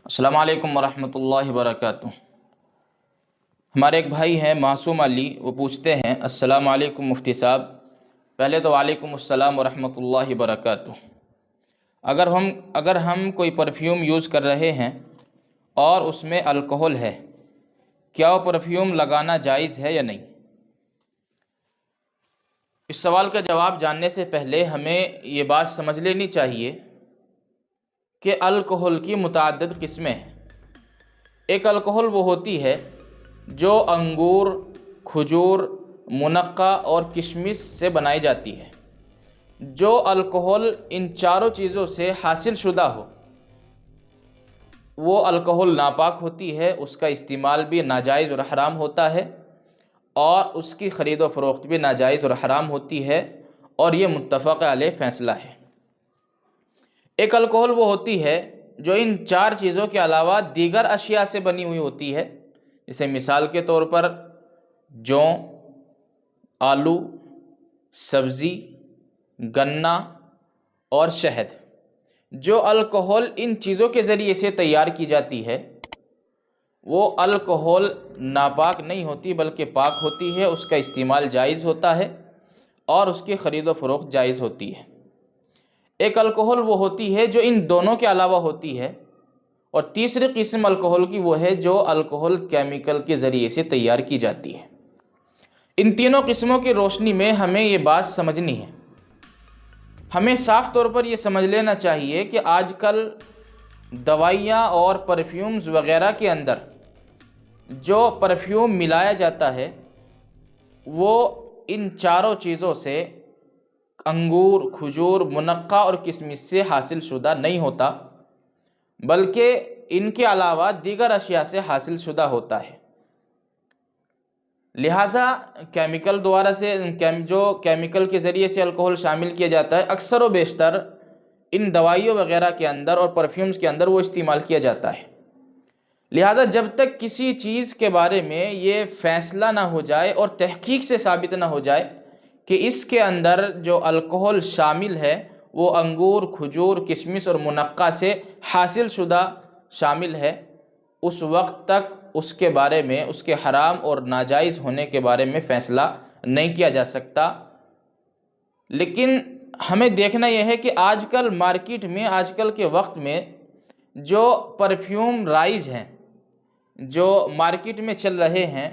السلام علیکم ورحمۃ اللہ وبرکاتہ۔ ہمارے ایک بھائی ہیں معصوم علی، وہ پوچھتے ہیں السلام علیکم مفتی صاحب۔ پہلے تو وعلیکم السلام ورحمۃ اللہ وبرکاتہ۔ اگر ہم کوئی پرفیوم یوز کر رہے ہیں اور اس میں الکحل ہے، کیا وہ پرفیوم لگانا جائز ہے یا نہیں؟ اس سوال کا جواب جاننے سے پہلے ہمیں یہ بات سمجھ لینی چاہیے کہ الکحل کی متعدد قسمیں ہیں۔ ایک الکحل وہ ہوتی ہے جو انگور، کھجور، منقع اور کشمش سے بنائی جاتی ہے۔ جو الکحل ان چاروں چیزوں سے حاصل شدہ ہو وہ الکحل ناپاک ہوتی ہے، اس کا استعمال بھی ناجائز اور حرام ہوتا ہے، اور اس کی خرید و فروخت بھی ناجائز اور حرام ہوتی ہے، اور یہ متفق علیہ فیصلہ ہے۔ ایک الکحل وہ ہوتی ہے جو ان چار چیزوں کے علاوہ دیگر اشیاء سے بنی ہوئی ہوتی ہے، جیسے مثال کے طور پر جو، آلو، سبزی، گنا اور شہد۔ جو الکحل ان چیزوں کے ذریعے سے تیار کی جاتی ہے وہ الکحل ناپاک نہیں ہوتی بلکہ پاک ہوتی ہے، اس کا استعمال جائز ہوتا ہے اور اس کی خرید و فروخت جائز ہوتی ہے۔ ایک الکحل وہ ہوتی ہے جو ان دونوں کے علاوہ ہوتی ہے، اور تیسری قسم الکحل کی وہ ہے جو الکحل کیمیکل کے ذریعے سے تیار کی جاتی ہے۔ ان تینوں قسموں کی روشنی میں ہمیں یہ بات سمجھنی ہے۔ ہمیں صاف طور پر یہ سمجھ لینا چاہیے کہ آج کل دوائیاں اور پرفیومز وغیرہ کے اندر جو پرفیوم ملایا جاتا ہے وہ ان چاروں چیزوں سے، انگور، کھجور، منقع اور کشمش سے حاصل شدہ نہیں ہوتا بلکہ ان کے علاوہ دیگر اشیاء سے حاصل شدہ ہوتا ہے۔ لہٰذا کیمیکل دوارا سے جو کیمیکل کے ذریعے سے الکحل شامل کیا جاتا ہے، اکثر و بیشتر ان دوائیوں وغیرہ کے اندر اور پرفیومز کے اندر وہ استعمال کیا جاتا ہے۔ لہٰذا جب تک کسی چیز کے بارے میں یہ فیصلہ نہ ہو جائے اور تحقیق سے ثابت نہ ہو جائے کہ اس کے اندر جو الکحل شامل ہے وہ انگور، کھجور، کشمش اور منقع سے حاصل شدہ شامل ہے، اس وقت تک اس کے بارے میں، اس کے حرام اور ناجائز ہونے کے بارے میں فیصلہ نہیں کیا جا سکتا۔ لیکن ہمیں دیکھنا یہ ہے کہ آج کل مارکیٹ میں، آج کل کے وقت میں جو پرفیوم رائج ہیں، جو مارکیٹ میں چل رہے ہیں،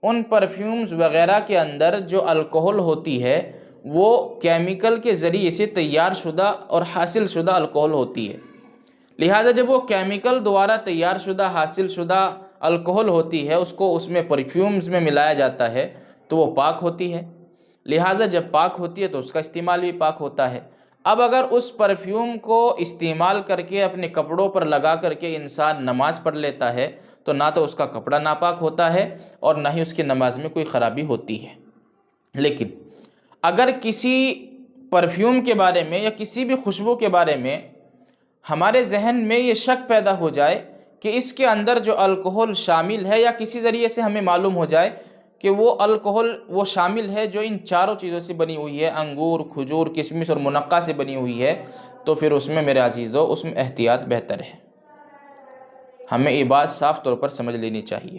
ان پرفیومز وغیرہ کے اندر جو الکحل ہوتی ہے وہ کیمیکل کے ذریعے سے تیار شدہ اور حاصل شدہ الکحل ہوتی ہے۔ لہٰذا جب وہ کیمیکل دوارا تیار شدہ، حاصل شدہ الکحل ہوتی ہے، اس کو اس میں پرفیومز میں ملایا جاتا ہے تو وہ پاک ہوتی ہے۔ لہٰذا جب پاک ہوتی ہے تو اس کا استعمال بھی پاک ہوتا ہے۔ اب اگر اس پرفیوم کو استعمال کر کے اپنے کپڑوں پر لگا کر کے انسان نماز پڑھ لیتا ہے تو نہ تو اس کا کپڑا ناپاک ہوتا ہے اور نہ ہی اس کی نماز میں کوئی خرابی ہوتی ہے۔ لیکن اگر کسی پرفیوم کے بارے میں یا کسی بھی خوشبو کے بارے میں ہمارے ذہن میں یہ شک پیدا ہو جائے کہ اس کے اندر جو الکحل شامل ہے، یا کسی ذریعے سے ہمیں معلوم ہو جائے کہ وہ الکحل وہ شامل ہے جو ان چاروں چیزوں سے بنی ہوئی ہے، انگور، کھجور، کشمش اور منقع سے بنی ہوئی ہے، تو پھر اس میں میرے عزیزو اس میں احتیاط بہتر ہے۔ ہمیں یہ بات صاف طور پر سمجھ لینی چاہیے۔